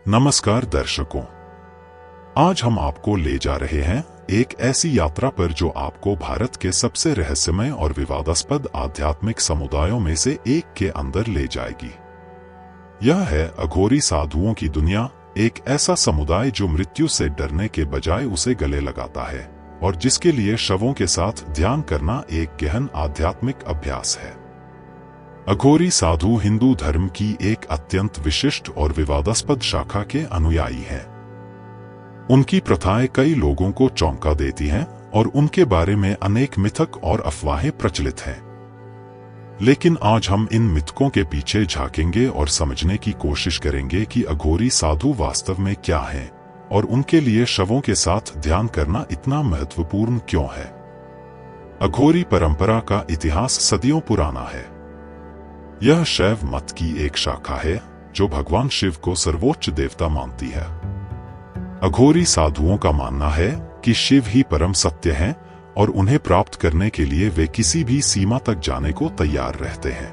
नमस्कार दर्शकों, आज हम आपको ले जा रहे हैं एक ऐसी यात्रा पर जो आपको भारत के सबसे रहस्यमय और विवादास्पद आध्यात्मिक समुदायों में से एक के अंदर ले जाएगी। यह है अघोरी साधुओं की दुनिया, एक ऐसा समुदाय जो मृत्यु से डरने के बजाय उसे गले लगाता है और जिसके लिए शवों के साथ ध्यान करना एक गहन आध्यात्मिक अभ्यास है। अघोरी साधु हिंदू धर्म की एक अत्यंत विशिष्ट और विवादास्पद शाखा के अनुयायी हैं। उनकी प्रथाएं कई लोगों को चौंका देती हैं और उनके बारे में अनेक मिथक और अफवाहें प्रचलित हैं। लेकिन आज हम इन मिथकों के पीछे झांकेंगे और समझने की कोशिश करेंगे कि अघोरी साधु वास्तव में क्या हैं और उनके लिए शवों के साथ ध्यान करना इतना महत्वपूर्ण क्यों है। अघोरी परंपरा का इतिहास सदियों पुराना है। यह शैव मत की एक शाखा है जो भगवान शिव को सर्वोच्च देवता मानती है। अघोरी साधुओं का मानना है कि शिव ही परम सत्य हैं और उन्हें प्राप्त करने के लिए वे किसी भी सीमा तक जाने को तैयार रहते हैं।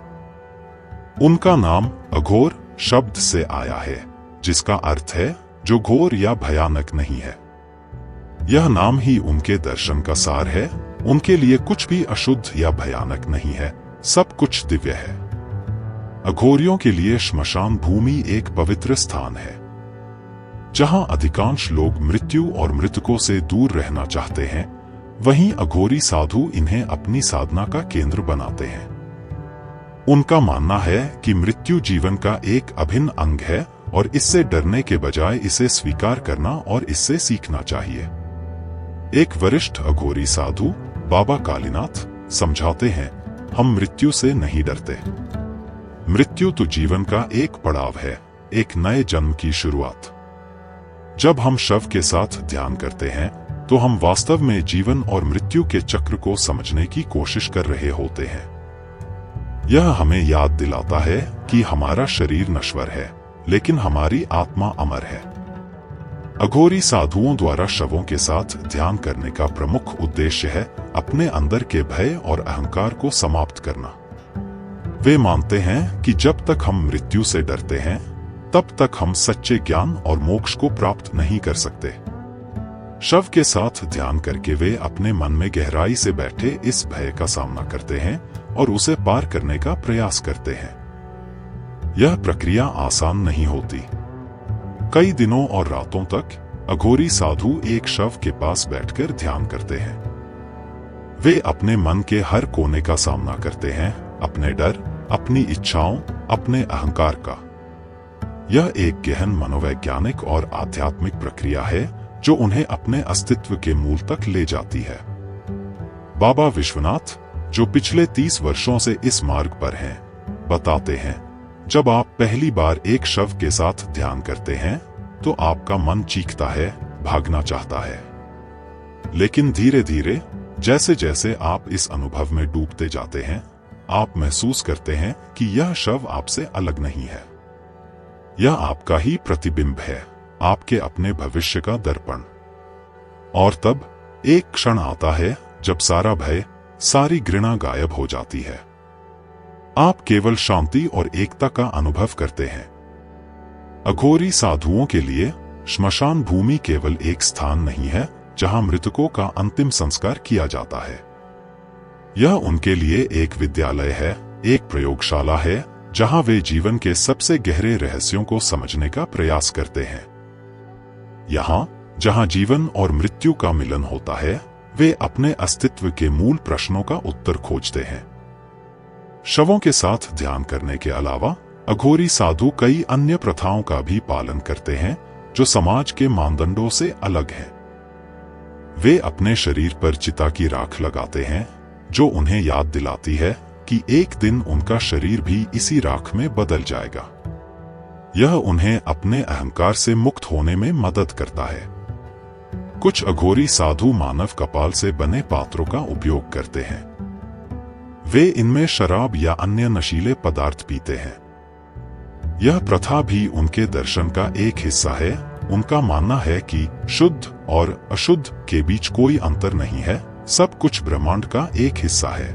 उनका नाम अघोर शब्द से आया है, जिसका अर्थ है जो घोर या भयानक नहीं है। यह नाम ही उनके दर्शन का सार है। उनके लिए कुछ भी अशुद्ध या भयानक नहीं है, सब कुछ दिव्य है। अघोरियों के लिए श्मशान भूमि एक पवित्र स्थान है, जहां अधिकांश लोग मृत्यु और मृतकों से दूर रहना चाहते हैं। वहीं अघोरी साधु इन्हें अपनी साधना का केंद्र बनाते हैं। उनका मानना है कि मृत्यु जीवन का एक अभिन्न अंग है और इससे डरने के बजाय इसे स्वीकार करना और इससे सीखना चाहिए। एक वरिष्ठ अघोरी साधु बाबा कालीनाथ समझाते हैं, हम मृत्यु से नहीं डरते। मृत्यु तो जीवन का एक पड़ाव है, एक नए जन्म की शुरुआत। जब हम शव के साथ ध्यान करते हैं तो हम वास्तव में जीवन और मृत्यु के चक्र को समझने की कोशिश कर रहे होते हैं। यह हमें याद दिलाता है कि हमारा शरीर नश्वर है, लेकिन हमारी आत्मा अमर है। अघोरी साधुओं द्वारा शवों के साथ ध्यान करने का प्रमुख उद्देश्य है अपने अंदर के भय और अहंकार को समाप्त करना। वे मानते हैं कि जब तक हम मृत्यु से डरते हैं, तब तक हम सच्चे ज्ञान और मोक्ष को प्राप्त नहीं कर सकते। शव के साथ ध्यान करके वे अपने मन में गहराई से बैठे इस भय का सामना करते हैं और उसे पार करने का प्रयास करते हैं। यह प्रक्रिया आसान नहीं होती। कई दिनों और रातों तक अघोरी साधु एक शव के पास बैठकर ध्यान करते हैं। वे अपने मन के हर कोने का सामना करते हैं, अपने डर, अपनी इच्छाओं, अपने अहंकार का। यह एक गहन मनोवैज्ञानिक और आध्यात्मिक प्रक्रिया है जो उन्हें अपने अस्तित्व के मूल तक ले जाती है। बाबा विश्वनाथ, जो पिछले 30 वर्षों से इस मार्ग पर हैं, बताते हैं, जब आप पहली बार एक शव के साथ ध्यान करते हैं तो आपका मन चीखता है, भागना चाहता है। लेकिन धीरे धीरे, जैसे जैसे आप इस अनुभव में डूबते जाते हैं, आप महसूस करते हैं कि यह शव आपसे अलग नहीं है। यह आपका ही प्रतिबिंब है, आपके अपने भविष्य का दर्पण। और तब एक क्षण आता है जब सारा भय, सारी घृणा गायब हो जाती है। आप केवल शांति और एकता का अनुभव करते हैं। अघोरी साधुओं के लिए श्मशान भूमि केवल एक स्थान नहीं है जहां मृतकों का अंतिम संस्कार किया जाता है। यह उनके लिए एक विद्यालय है, एक प्रयोगशाला है जहां वे जीवन के सबसे गहरे रहस्यों को समझने का प्रयास करते हैं। यहां जहां जीवन और मृत्यु का मिलन होता है, वे अपने अस्तित्व के मूल प्रश्नों का उत्तर खोजते हैं। शवों के साथ ध्यान करने के अलावा अघोरी साधु कई अन्य प्रथाओं का भी पालन करते हैं जो समाज के मानदंडों से अलग हैं। वे अपने शरीर पर चिता की राख लगाते हैं, जो उन्हें याद दिलाती है कि एक दिन उनका शरीर भी इसी राख में बदल जाएगा। यह उन्हें अपने अहंकार से मुक्त होने में मदद करता है। कुछ अघोरी साधु मानव कपाल से बने पात्रों का उपयोग करते हैं। वे इनमें शराब या अन्य नशीले पदार्थ पीते हैं। यह प्रथा भी उनके दर्शन का एक हिस्सा है। उनका मानना है कि शुद्ध और अशुद्ध के बीच कोई अंतर नहीं है, सब कुछ ब्रह्मांड का एक हिस्सा है।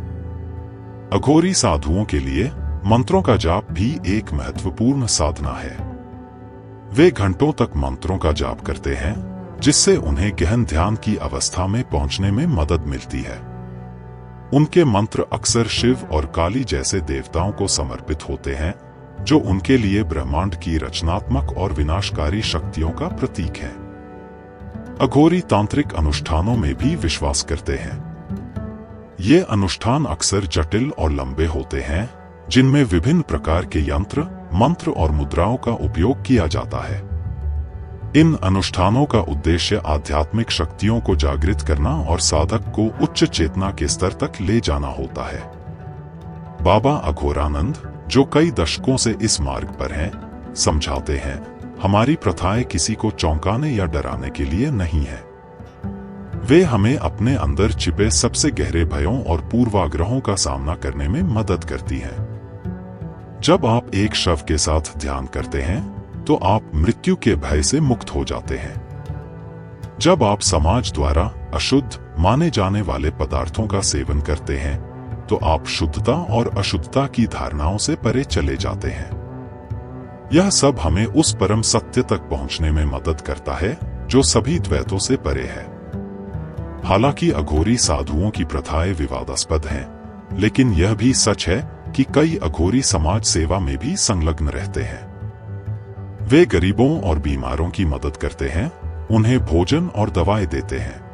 अघोरी साधुओं के लिए मंत्रों का जाप भी एक महत्वपूर्ण साधना है। वे घंटों तक मंत्रों का जाप करते हैं, जिससे उन्हें गहन ध्यान की अवस्था में पहुंचने में मदद मिलती है। उनके मंत्र अक्सर शिव और काली जैसे देवताओं को समर्पित होते हैं, जो उनके लिए ब्रह्मांड की रचनात्मक और विनाशकारी शक्तियों का प्रतीक है। अघोरी तांत्रिक अनुष्ठानों में भी विश्वास करते हैं। ये अनुष्ठान अक्सर जटिल और लंबे होते हैं, जिनमें विभिन्न प्रकार के यंत्र, मंत्र और मुद्राओं का उपयोग किया जाता है। इन अनुष्ठानों का उद्देश्य आध्यात्मिक शक्तियों को जागृत करना और साधक को उच्च चेतना के स्तर तक ले जाना होता है। बाबा अघोरानंद, जो कई दशकों से इस मार्ग पर हैं, समझाते हैं, हमारी प्रथाएं किसी को चौंकाने या डराने के लिए नहीं है। वे हमें अपने अंदर छिपे सबसे गहरे भयों और पूर्वाग्रहों का सामना करने में मदद करती हैं। जब आप एक शव के साथ ध्यान करते हैं, तो आप मृत्यु के भय से मुक्त हो जाते हैं। जब आप समाज द्वारा अशुद्ध माने जाने वाले पदार्थों का सेवन करते हैं, तो आप शुद्धता और अशुद्धता की धारणाओं से परे चले जाते हैं। यह सब हमें उस परम सत्य तक पहुंचने में मदद करता है, जो सभी द्वैतों से परे है। हालांकि अघोरी साधुओं की प्रथाएं विवादास्पद हैं, लेकिन यह भी सच है कि कई अघोरी समाज सेवा में भी संलग्न रहते हैं। वे गरीबों और बीमारों की मदद करते हैं, उन्हें भोजन और दवाएं देते हैं।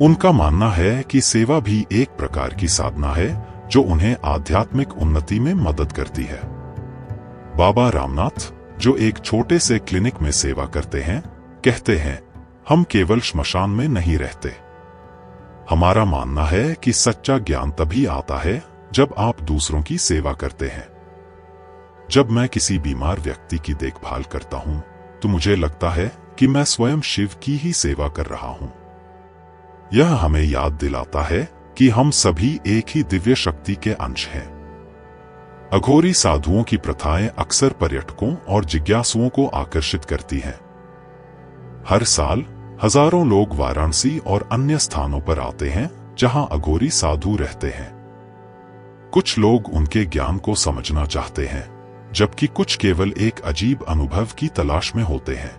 उनका मानना है कि सेवा भी एक प्रकार की साधना है, जो उन्हें आध्यात्मिक उन्नति में मदद करती है। बाबा रामनाथ, जो एक छोटे से क्लिनिक में सेवा करते हैं, कहते हैं, हम केवल श्मशान में नहीं रहते। हमारा मानना है कि सच्चा ज्ञान तभी आता है जब आप दूसरों की सेवा करते हैं। जब मैं किसी बीमार व्यक्ति की देखभाल करता हूं, तो मुझे लगता है कि मैं स्वयं शिव की ही सेवा कर रहा हूं। यह हमें याद दिलाता है कि हम सभी एक ही दिव्य शक्ति के अंश हैं। अघोरी साधुओं की प्रथाएं अक्सर पर्यटकों और जिज्ञासुओं को आकर्षित करती हैं। हर साल हजारों लोग वाराणसी और अन्य स्थानों पर आते हैं, जहां अघोरी साधु रहते हैं। कुछ लोग उनके ज्ञान को समझना चाहते हैं, जबकि कुछ केवल एक अजीब अनुभव की तलाश में होते हैं।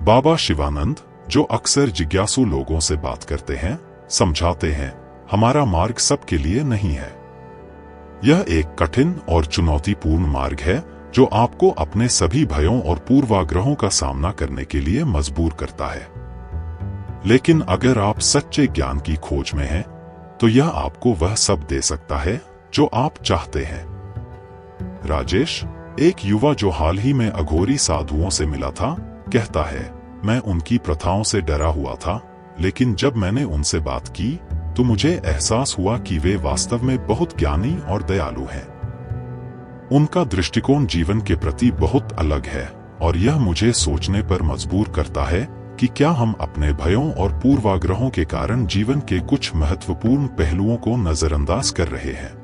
बाबा शिवानंद, जो अक्सर जिज्ञासु लोगों से बात करते हैं, समझाते हैं, हमारा मार्ग सबके लिए नहीं है। यह एक कठिन और चुनौतीपूर्ण मार्ग है, जो आपको अपने सभी भयों और पूर्वाग्रहों का सामना करने के लिए मजबूर करता है। लेकिन अगर आप सच्चे ज्ञान की खोज में हैं, तो यह आपको वह सब दे सकता है जो आप चाहते हैं। राजेश, एक युवा जो हाल ही में अघोरी साधुओं से मिला था, कहता है, मैं उनकी प्रथाओं से डरा हुआ था, लेकिन जब मैंने उनसे बात की, तो मुझे एहसास हुआ कि वे वास्तव में बहुत ज्ञानी और दयालु हैं। उनका दृष्टिकोण जीवन के प्रति बहुत अलग है, और यह मुझे सोचने पर मजबूर करता है कि क्या हम अपने भयों और पूर्वाग्रहों के कारण जीवन के कुछ महत्वपूर्ण पहलुओं को नजरअंदाज कर रहे हैं।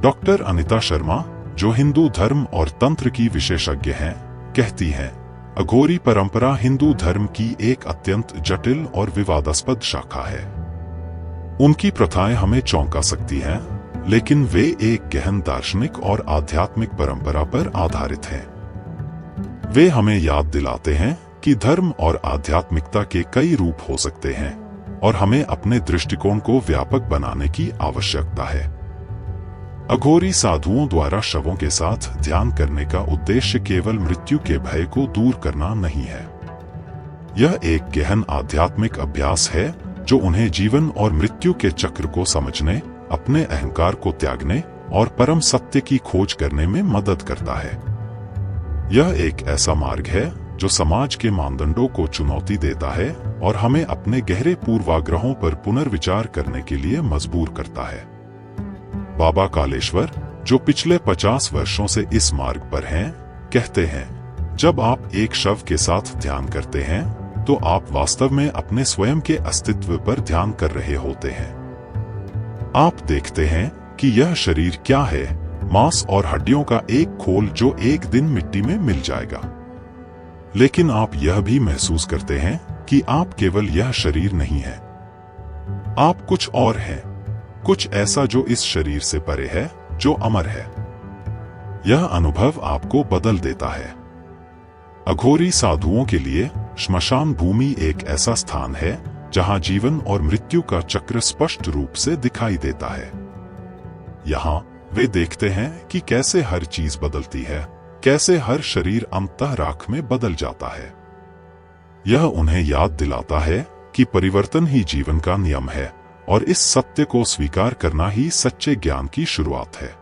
डॉक्टर अनिता शर्मा, जो हिंदू धर्म और तंत्र की विशेषज्ञ हैं, कहती हैं, अघोरी परंपरा हिंदू धर्म की एक अत्यंत जटिल और विवादास्पद शाखा है। उनकी प्रथाएं हमें चौंका सकती हैं, लेकिन वे एक गहन दार्शनिक और आध्यात्मिक परंपरा पर आधारित हैं। वे हमें याद दिलाते हैं कि धर्म और आध्यात्मिकता के कई रूप हो सकते हैं, और हमें अपने दृष्टिकोण को व्यापक बनाने की आवश्यकता है। अघोरी साधुओं द्वारा शवों के साथ ध्यान करने का उद्देश्य केवल मृत्यु के भय को दूर करना नहीं है। यह एक गहन आध्यात्मिक अभ्यास है, जो उन्हें जीवन और मृत्यु के चक्र को समझने, अपने अहंकार को त्यागने और परम सत्य की खोज करने में मदद करता है। यह एक ऐसा मार्ग है जो समाज के मानदंडों को चुनौती देता है और हमें अपने गहरे पूर्वाग्रहों पर पुनर्विचार करने के लिए मजबूर करता है। बाबा कालेश्वर, जो पिछले 50 वर्षों से इस मार्ग पर हैं, कहते हैं, जब आप एक शव के साथ ध्यान करते हैं, तो आप वास्तव में अपने स्वयं के अस्तित्व पर ध्यान कर रहे होते हैं। आप देखते हैं कि यह शरीर क्या है, मांस और हड्डियों का एक खोल जो एक दिन मिट्टी में मिल जाएगा। लेकिन आप यह भी महसूस करते हैं कि आप केवल यह शरीर नहीं हैं। आप कुछ और हैं, कुछ ऐसा जो इस शरीर से परे है, जो अमर है। यह अनुभव आपको बदल देता है। अघोरी साधुओं के लिए श्मशान भूमि एक ऐसा स्थान है जहां जीवन और मृत्यु का चक्र स्पष्ट रूप से दिखाई देता है। यहाँ वे देखते हैं कि कैसे हर चीज बदलती है, कैसे हर शरीर अंततः राख में बदल जाता है। यह उन्हें याद दिलाता है कि परिवर्तन ही जीवन का नियम है और इस सत्य को स्वीकार करना ही सच्चे ज्ञान की शुरुआत है।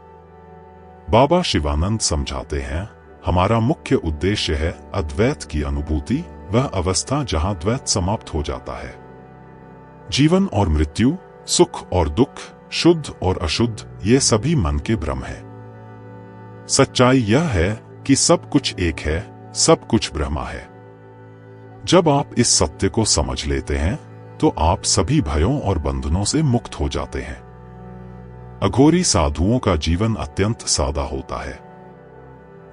बाबा शिवानंद समझाते हैं, हमारा मुख्य उद्देश्य है अद्वैत की अनुभूति, वह अवस्था जहां द्वैत समाप्त हो जाता है। जीवन और मृत्यु, सुख और दुख, शुद्ध और अशुद्ध, ये सभी मन के भ्रम है। सच्चाई यह है कि सब कुछ एक है, सब कुछ ब्रह्मा है। जब आप इस सत्य को समझ लेते हैं तो आप सभी भयों और बंधनों से मुक्त हो जाते हैं। अघोरी साधुओं का जीवन अत्यंत सादा होता है।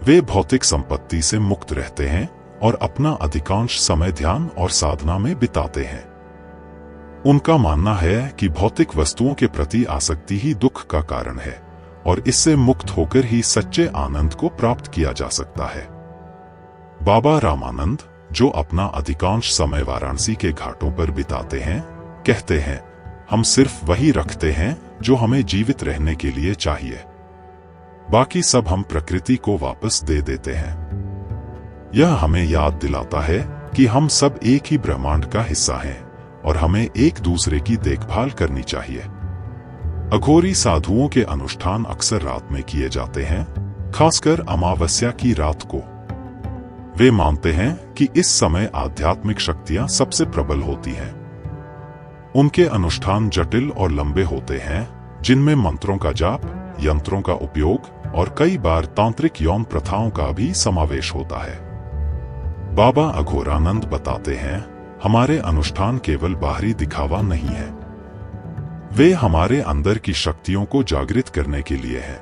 वे भौतिक संपत्ति से मुक्त रहते हैं और अपना अधिकांश समय ध्यान और साधना में बिताते हैं। उनका मानना है कि भौतिक वस्तुओं के प्रति आसक्ति ही दुख का कारण है और इससे मुक्त होकर ही सच्चे आनंद को प्राप्त किया जा सकता है। बाबा रामानंद, जो अपना अधिकांश समय वाराणसी के घाटों पर बिताते हैं, कहते हैं, हम सिर्फ वही रखते हैं जो हमें जीवित रहने के लिए चाहिए, बाकी सब हम प्रकृति को वापस दे देते हैं। यह हमें याद दिलाता है कि हम सब एक ही ब्रह्मांड का हिस्सा हैं और हमें एक दूसरे की देखभाल करनी चाहिए। अघोरी साधुओं के अनुष्ठान अक्सर रात में किए जाते हैं, खासकर अमावस्या की रात को। वे मानते हैं कि इस समय आध्यात्मिक शक्तियां सबसे प्रबल होती हैं। उनके अनुष्ठान जटिल और लंबे होते हैं, जिनमें मंत्रों का जाप, यंत्रों का उपयोग और कई बार तांत्रिक यौन प्रथाओं का भी समावेश होता है। बाबा अघोरानंद बताते हैं, हमारे अनुष्ठान केवल बाहरी दिखावा नहीं है, वे हमारे अंदर की शक्तियों को जागृत करने के लिए हैं।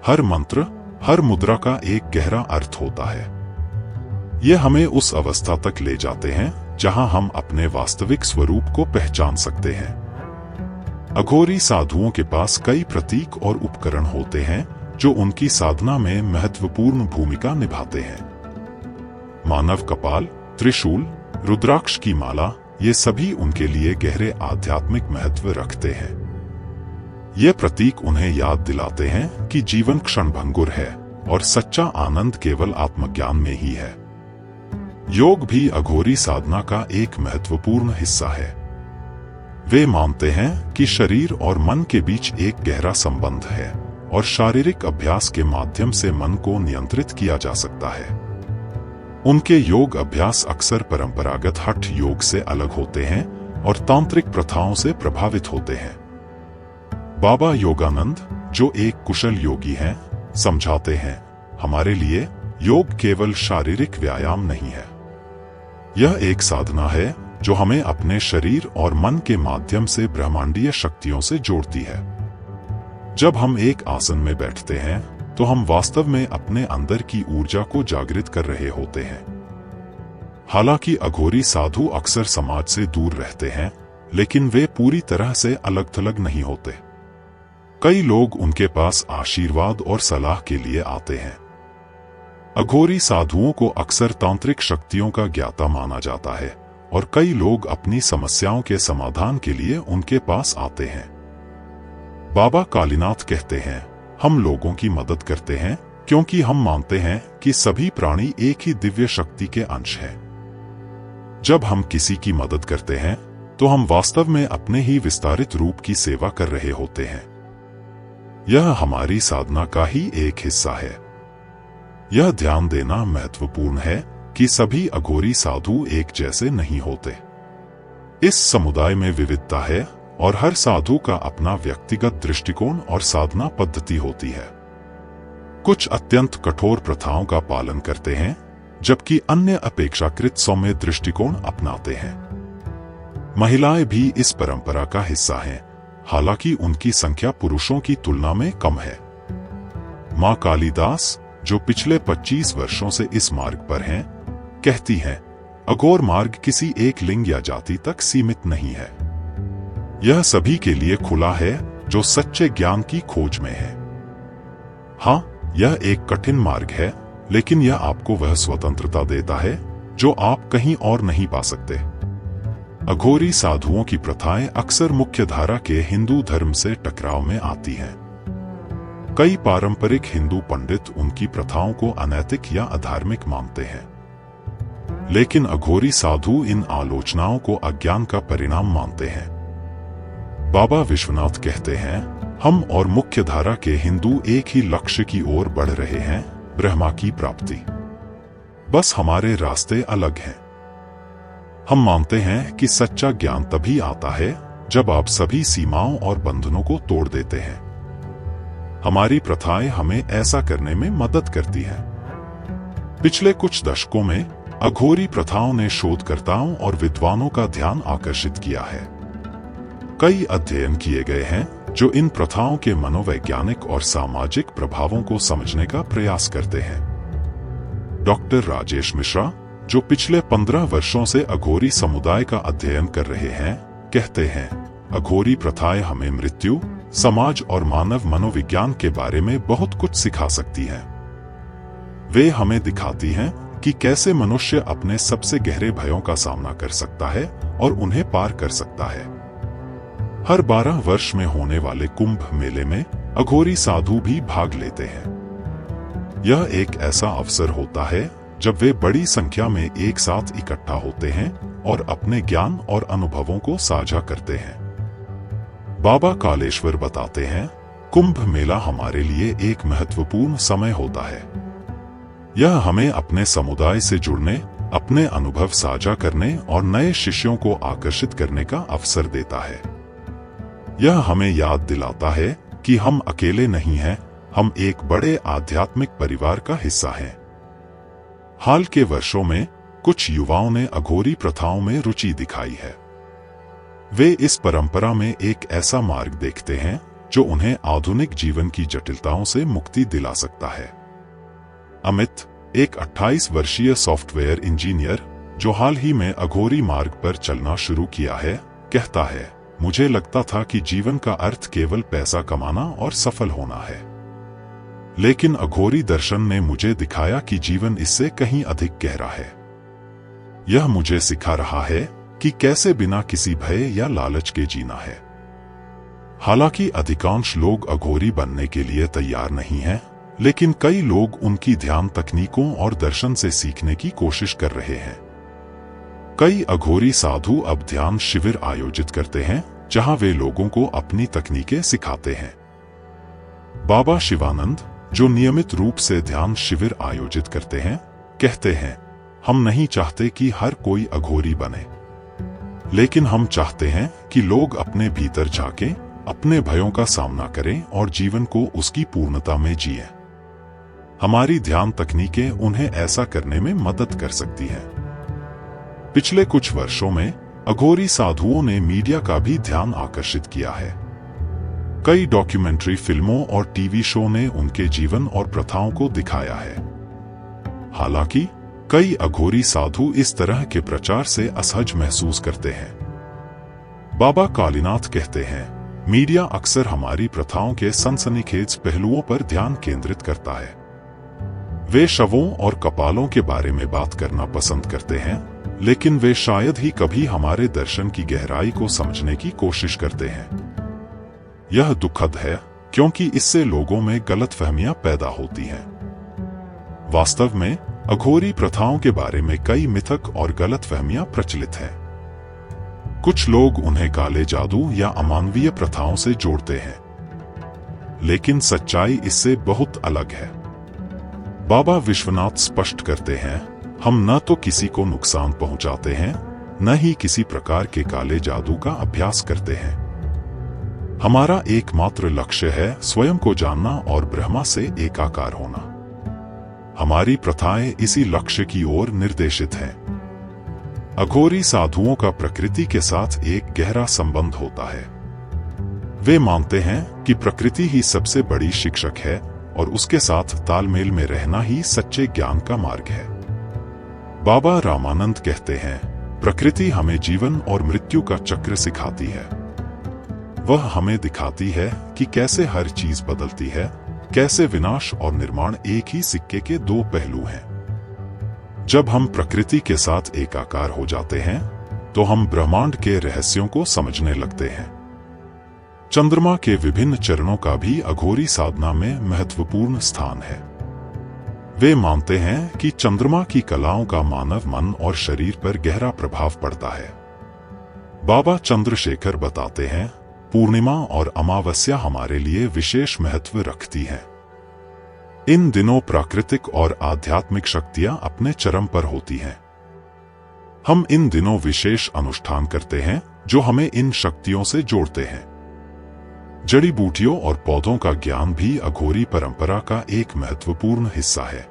हर मंत्र, हर मुद्रा का एक गहरा अर्थ होता है। ये हमें उस अवस्था तक ले जाते हैं जहां हम अपने वास्तविक स्वरूप को पहचान सकते हैं। अघोरी साधुओं के पास कई प्रतीक और उपकरण होते हैं जो उनकी साधना में महत्वपूर्ण भूमिका निभाते हैं। मानव कपाल, त्रिशूल, रुद्राक्ष की माला, ये सभी उनके लिए गहरे आध्यात्मिक महत्व रखते हैं। ये प्रतीक उन्हें याद दिलाते हैं कि जीवन क्षणभंगुर है और सच्चा आनंद केवल आत्मज्ञान में ही है। योग भी अघोरी साधना का एक महत्वपूर्ण हिस्सा है। वे मानते हैं कि शरीर और मन के बीच एक गहरा संबंध है और शारीरिक अभ्यास के माध्यम से मन को नियंत्रित किया जा सकता है। उनके योग अभ्यास अक्सर परंपरागत हठ योग से अलग होते हैं और तांत्रिक प्रथाओं से प्रभावित होते हैं। बाबा योगानंद, जो एक कुशल योगी हैं, समझाते हैं, हमारे लिए योग केवल शारीरिक व्यायाम नहीं है। यह एक साधना है जो हमें अपने शरीर और मन के माध्यम से ब्रह्मांडीय शक्तियों से जोड़ती है। जब हम एक आसन में बैठते हैं तो हम वास्तव में अपने अंदर की ऊर्जा को जागृत कर रहे होते हैं। हालांकि अघोरी साधु अक्सर समाज से दूर रहते हैं, लेकिन वे पूरी तरह से अलग थलग नहीं होते। कई लोग उनके पास आशीर्वाद और सलाह के लिए आते हैं। अघोरी साधुओं को अक्सर तांत्रिक शक्तियों का ज्ञाता माना जाता है और कई लोग अपनी समस्याओं के समाधान के लिए उनके पास आते हैं। बाबा कालीनाथ कहते हैं, हम लोगों की मदद करते हैं क्योंकि हम मानते हैं कि सभी प्राणी एक ही दिव्य शक्ति के अंश हैं। जब हम किसी की मदद करते हैं तो हम वास्तव में अपने ही विस्तारित रूप की सेवा कर रहे होते हैं। यह हमारी साधना का ही एक हिस्सा है। यह ध्यान देना महत्वपूर्ण है कि सभी अघोरी साधु एक जैसे नहीं होते। इस समुदाय में विविधता है और हर साधु का अपना व्यक्तिगत दृष्टिकोण और साधना पद्धति होती है। कुछ अत्यंत कठोर प्रथाओं का पालन करते हैं, जबकि अन्य अपेक्षाकृत सौम्य दृष्टिकोण अपनाते हैं। महिलाएं भी इस परंपरा का हिस्सा हैं, हालांकि उनकी संख्या पुरुषों की तुलना में कम है। मां कालीदास, जो पिछले 25 वर्षों से इस मार्ग पर हैं, कहती हैं, अघोर मार्ग किसी एक लिंग या जाति तक सीमित नहीं है। यह सभी के लिए खुला है जो सच्चे ज्ञान की खोज में है। हाँ, यह एक कठिन मार्ग है, लेकिन यह आपको वह स्वतंत्रता देता है जो आप कहीं और नहीं पा सकते। अघोरी साधुओं की प्रथाएं अक्सर मुख्यधारा के हिंदू धर्म से टकराव में आती हैं। कई पारंपरिक हिंदू पंडित उनकी प्रथाओं को अनैतिक या अधार्मिक मानते हैं, लेकिन अघोरी साधु इन आलोचनाओं को अज्ञान का परिणाम मानते हैं। बाबा विश्वनाथ कहते हैं, हम और मुख्यधारा के हिंदू एक ही लक्ष्य की ओर बढ़ रहे हैं, ब्रह्मा की प्राप्ति। बस हमारे रास्ते अलग हैं। हम मानते हैं कि सच्चा ज्ञान तभी आता है जब आप सभी सीमाओं और बंधनों को तोड़ देते हैं। हमारी प्रथाएं हमें ऐसा करने में मदद करती हैं। पिछले कुछ दशकों में अघोरी प्रथाओं ने शोधकर्ताओं और विद्वानों का ध्यान आकर्षित किया है। कई अध्ययन किए गए हैं जो इन प्रथाओं के मनोवैज्ञानिक और सामाजिक प्रभावों को समझने का प्रयास करते हैं। डॉक्टर राजेश मिश्रा, जो पिछले 15 वर्षों से अघोरी समुदाय का अध्ययन कर रहे हैं, कहते हैं, अघोरी प्रथाएं हमें मृत्यु, समाज और मानव मनोविज्ञान के बारे में बहुत कुछ सिखा सकती हैं। वे हमें दिखाती हैं कि कैसे मनुष्य अपने सबसे गहरे भयों का सामना कर सकता है और उन्हें पार कर सकता है। हर 12 वर्ष में होने वाले कुंभ मेले में अघोरी साधु भी भाग लेते हैं। यह एक ऐसा अवसर होता है जब वे बड़ी संख्या में एक साथ इकट्ठा होते हैं और अपने ज्ञान और अनुभवों को साझा करते हैं। बाबा कालेश्वर बताते हैं, कुंभ मेला हमारे लिए एक महत्वपूर्ण समय होता है। यह हमें अपने समुदाय से जुड़ने, अपने अनुभव साझा करने और नए शिष्यों को आकर्षित करने का अवसर देता है। यह हमें याद दिलाता है कि हम अकेले नहीं हैं, हम एक बड़े आध्यात्मिक परिवार का हिस्सा हैं। हाल के वर्षों में कुछ युवाओं ने अघोरी प्रथाओं में रुचि दिखाई है। वे इस परंपरा में एक ऐसा मार्ग देखते हैं जो उन्हें आधुनिक जीवन की जटिलताओं से मुक्ति दिला सकता है। अमित, एक 28 वर्षीय सॉफ्टवेयर इंजीनियर जो हाल ही में अघोरी मार्ग पर चलना शुरू किया है, कहता है, मुझे लगता था कि जीवन का अर्थ केवल पैसा कमाना और सफल होना है। लेकिन अघोरी दर्शन ने मुझे दिखाया कि जीवन इससे कहीं अधिक गहरा है। यह मुझे सिखा रहा है कि कैसे बिना किसी भय या लालच के जीना है। हालांकि अधिकांश लोग अघोरी बनने के लिए तैयार नहीं हैं, लेकिन कई लोग उनकी ध्यान तकनीकों और दर्शन से सीखने की कोशिश कर रहे हैं। कई अघोरी साधु अब ध्यान शिविर आयोजित करते हैं जहां वे लोगों को अपनी तकनीकें सिखाते हैं। बाबा शिवानंद, जो नियमित रूप से ध्यान शिविर आयोजित करते हैं, कहते हैं, हम नहीं चाहते कि हर कोई अघोरी बने, लेकिन हम चाहते हैं कि लोग अपने भीतर झांकें, अपने भयों का सामना करें और जीवन को उसकी पूर्णता में जिएं। हमारी ध्यान तकनीकें उन्हें ऐसा करने में मदद कर सकती हैं। पिछले कुछ वर्षों में अघोरी साधुओं ने मीडिया का भी ध्यान आकर्षित किया है। कई डॉक्यूमेंट्री फिल्मों और टीवी शो ने उनके जीवन और प्रथाओं को दिखाया है। हालांकि कई अघोरी साधु इस तरह के प्रचार से असहज महसूस करते हैं। बाबा कालीनाथ कहते हैं, मीडिया अक्सर हमारी प्रथाओं के सनसनीखेज पहलुओं पर ध्यान केंद्रित करता है। वे शवों और कपालों के बारे में बात करना पसंद करते हैं, लेकिन वे शायद ही कभी हमारे दर्शन की गहराई को समझने की कोशिश करते हैं। यह दुखद है क्योंकि इससे लोगों में गलतफहमियां पैदा होती हैं। वास्तव में अघोरी प्रथाओं के बारे में कई मिथक और गलतफहमियां प्रचलित हैं। कुछ लोग उन्हें काले जादू या अमानवीय प्रथाओं से जोड़ते हैं, लेकिन सच्चाई इससे बहुत अलग है। बाबा विश्वनाथ स्पष्ट करते हैं, हम न तो किसी को नुकसान पहुंचाते हैं, न ही किसी प्रकार के काले जादू का अभ्यास करते हैं। हमारा एकमात्र लक्ष्य है स्वयं को जानना और ब्रह्मा से एकाकार होना। हमारी प्रथाएं इसी लक्ष्य की ओर निर्देशित हैं। अघोरी साधुओं का प्रकृति के साथ एक गहरा संबंध होता है। वे मानते हैं कि प्रकृति ही सबसे बड़ी शिक्षक है और उसके साथ तालमेल में रहना ही सच्चे ज्ञान का मार्ग है। बाबा रामानंद कहते हैं, प्रकृति हमें जीवन और मृत्यु का चक्र सिखाती है। वह हमें दिखाती है कि कैसे हर चीज बदलती है, कैसे विनाश और निर्माण एक ही सिक्के के दो पहलू हैं। जब हम प्रकृति के साथ एकाकार हो जाते हैं तो हम ब्रह्मांड के रहस्यों को समझने लगते हैं। चंद्रमा के विभिन्न चरणों का भी अघोरी साधना में महत्वपूर्ण स्थान है। वे मानते हैं कि चंद्रमा की कलाओं का मानव मन और शरीर पर गहरा प्रभाव पड़ता है। बाबा चंद्रशेखर बताते हैं, पूर्णिमा और अमावस्या हमारे लिए विशेष महत्व रखती हैं। इन दिनों प्राकृतिक और आध्यात्मिक शक्तियां अपने चरम पर होती हैं। हम इन दिनों विशेष अनुष्ठान करते हैं जो हमें इन शक्तियों से जोड़ते हैं। जड़ी बूटियों और पौधों का ज्ञान भी अघोरी परंपरा का एक महत्वपूर्ण हिस्सा है।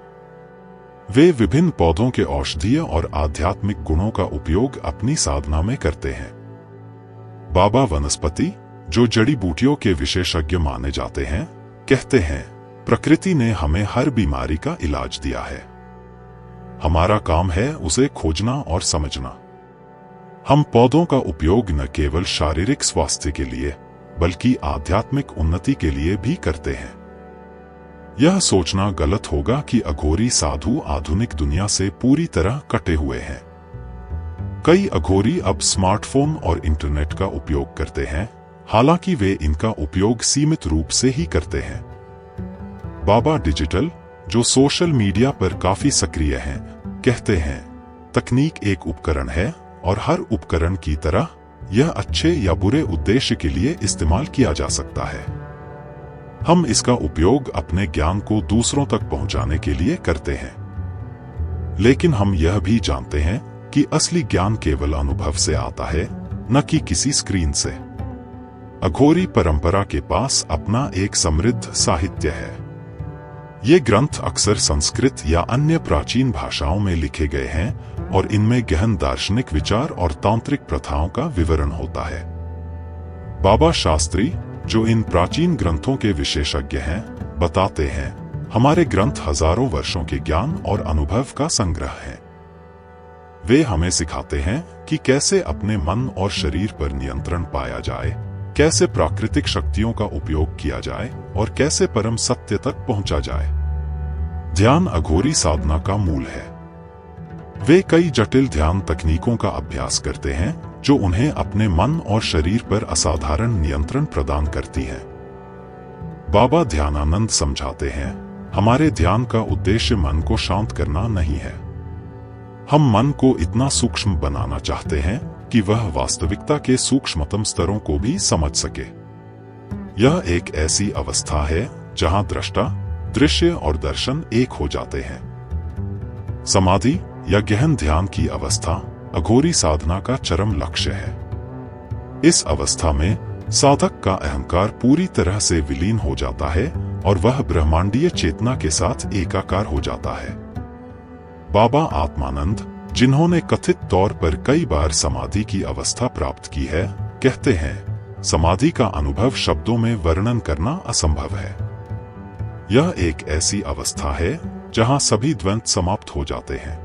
वे विभिन्न पौधों के औषधीय और आध्यात्मिक गुणों का उपयोग अपनी साधना में करते हैं। बाबा वनस्पति, जो जड़ी बूटियों के विशेषज्ञ माने जाते हैं, कहते हैं, प्रकृति ने हमें हर बीमारी का इलाज दिया है। हमारा काम है उसे खोजना और समझना। हम पौधों का उपयोग न केवल शारीरिक स्वास्थ्य के लिए बल्कि आध्यात्मिक उन्नति के लिए भी करते हैं। यह सोचना गलत होगा कि अघोरी साधु आधुनिक दुनिया से पूरी तरह कटे हुए हैं। कई अघोरी अब स्मार्टफोन और इंटरनेट का उपयोग करते हैं, हालांकि वे इनका उपयोग सीमित रूप से ही करते हैं। बाबा डिजिटल, जो सोशल मीडिया पर काफी सक्रिय हैं, कहते हैं, तकनीक एक उपकरण है और हर उपकरण की तरह यह अच्छे या बुरे उद्देश्य के लिए इस्तेमाल किया जा सकता है। हम इसका उपयोग अपने ज्ञान को दूसरों तक पहुंचाने के लिए करते हैं, लेकिन हम यह भी जानते हैं कि असली ज्ञान केवल अनुभव से आता है, न कि किसी स्क्रीन से। अघोरी परंपरा के पास अपना एक समृद्ध साहित्य है। ये ग्रंथ अक्सर संस्कृत या अन्य प्राचीन भाषाओं में लिखे गए हैं और इनमें गहन दार्शनिक विचार और तांत्रिक प्रथाओं का विवरण होता है। बाबा शास्त्री, जो इन प्राचीन ग्रंथों के विशेषज्ञ हैं, बताते हैं, हमारे ग्रंथ हजारों वर्षों के ज्ञान और अनुभव का संग्रह है। वे हमें सिखाते हैं कि कैसे अपने मन और शरीर पर नियंत्रण पाया जाए, कैसे प्राकृतिक शक्तियों का उपयोग किया जाए और कैसे परम सत्य तक पहुंचा जाए। ध्यान अघोरी साधना का मूल है। वे कई जटिल ध्यान तकनीकों का अभ्यास करते हैं जो उन्हें अपने मन और शरीर पर असाधारण नियंत्रण प्रदान करती हैं। बाबा ध्यानानंद समझाते हैं, हमारे ध्यान का उद्देश्य मन को शांत करना नहीं है। हम मन को इतना सूक्ष्म बनाना चाहते हैं कि वह वास्तविकता के सूक्ष्मतम स्तरों को भी समझ सके। यह एक ऐसी अवस्था है जहां दृष्टा, दृश्य और दर्शन एक हो जाते हैं। समाधि या गहन ध्यान की अवस्था अघोरी साधना का चरम लक्ष्य है। इस अवस्था में साधक का अहंकार पूरी तरह से विलीन हो जाता है और वह ब्रह्मांडीय चेतना के साथ एकाकार हो जाता है। बाबा आत्मानंद, जिन्होंने कथित तौर पर कई बार समाधि की अवस्था प्राप्त की है, कहते हैं, समाधि का अनुभव शब्दों में वर्णन करना असंभव है। यह एक ऐसी अवस्था है जहां सभी द्वंद्व समाप्त हो जाते हैं।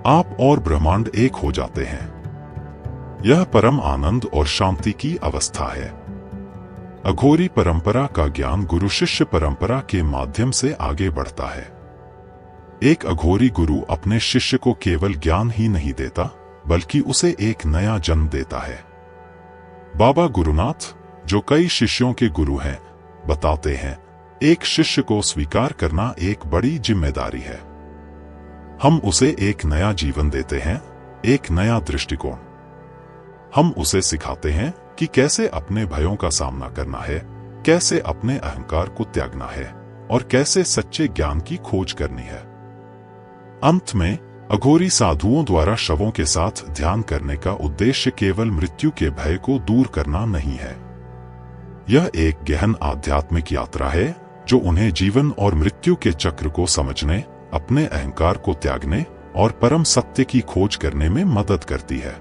आप और ब्रह्मांड एक हो जाते हैं। यह परम आनंद और शांति की अवस्था है। अघोरी परंपरा का ज्ञान गुरु शिष्य परंपरा के माध्यम से आगे बढ़ता है। एक अघोरी गुरु अपने शिष्य को केवल ज्ञान ही नहीं देता, बल्कि उसे एक नया जन्म देता है। बाबा गुरुनाथ, जो कई शिष्यों के गुरु हैं, बताते हैं, एक शिष्य को स्वीकार करना एक बड़ी जिम्मेदारी है। हम उसे एक नया जीवन देते हैं, एक नया दृष्टिकोण। हम उसे सिखाते हैं कि कैसे अपने भयों का सामना करना है, कैसे अपने अहंकार को त्यागना है और कैसे सच्चे ज्ञान की खोज करनी है। अंत में अघोरी साधुओं द्वारा शवों के साथ ध्यान करने का उद्देश्य केवल मृत्यु के भय को दूर करना नहीं है। यह एक गहन आध्यात्मिक यात्रा है जो उन्हें जीवन और मृत्यु के चक्र को समझने, अपने अहंकार को त्यागने और परम सत्य की खोज करने में मदद करती है।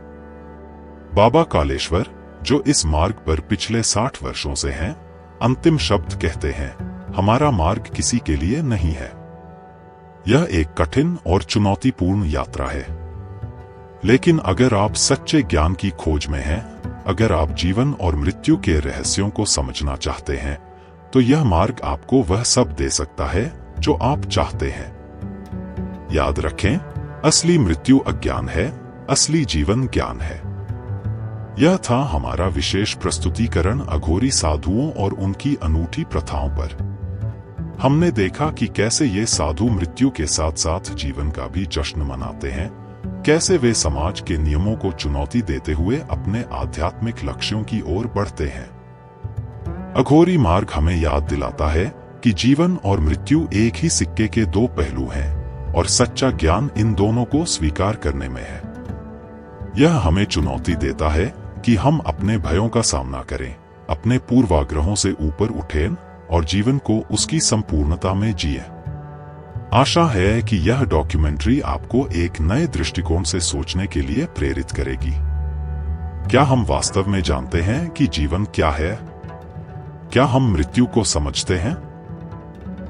बाबा कालेश्वर, जो इस मार्ग पर पिछले 60 वर्षों से हैं, अंतिम शब्द कहते हैं, हमारा मार्ग किसी के लिए नहीं है। यह एक कठिन और चुनौतीपूर्ण यात्रा है, लेकिन अगर आप सच्चे ज्ञान की खोज में हैं, अगर आप जीवन और मृत्यु के रहस्यों को समझना चाहते हैं, तो यह मार्ग आपको वह सब दे सकता है जो आप चाहते हैं। याद रखें, असली मृत्यु अज्ञान है, असली जीवन ज्ञान है। यह था हमारा विशेष प्रस्तुतिकरण अघोरी साधुओं और उनकी अनूठी प्रथाओं पर। हमने देखा कि कैसे ये साधु मृत्यु के साथ साथ जीवन का भी जश्न मनाते हैं, कैसे वे समाज के नियमों को चुनौती देते हुए अपने आध्यात्मिक लक्ष्यों की ओर बढ़ते हैं। अघोरी मार्ग हमें याद दिलाता है कि जीवन और मृत्यु एक ही सिक्के के दो पहलू हैं और सच्चा ज्ञान इन दोनों को स्वीकार करने में है। यह हमें चुनौती देता है कि हम अपने भयों का सामना करें, अपने पूर्वाग्रहों से ऊपर उठें और जीवन को उसकी संपूर्णता में जिए। आशा है कि यह डॉक्यूमेंट्री आपको एक नए दृष्टिकोण से सोचने के लिए प्रेरित करेगी। क्या हम वास्तव में जानते हैं कि जीवन क्या है? क्या हम मृत्यु को समझते हैं?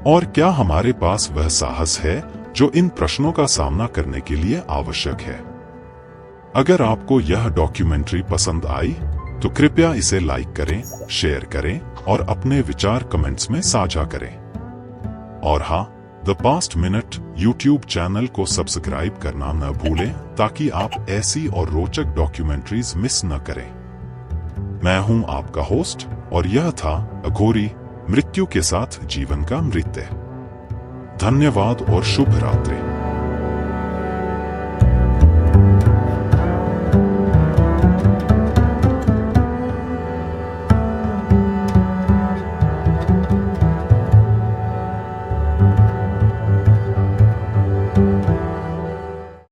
और क्या हमारे पास वह साहस है जो इन प्रश्नों का सामना करने के लिए आवश्यक है? अगर आपको यह डॉक्यूमेंट्री पसंद आई तो कृपया इसे लाइक करें, शेयर करें और अपने विचार कमेंट्स में साझा करें। और हाँ, the past minute YouTube channel को सब्सक्राइब करना न भूलें ताकि आप ऐसी और रोचक डॉक्यूमेंट्रीज मिस न करें। मैं हूं आपका होस्ट और यह था अघोरी, मृत्यु के साथ जीवन का नृत्य। धन्यवाद और शुभ रात्रि।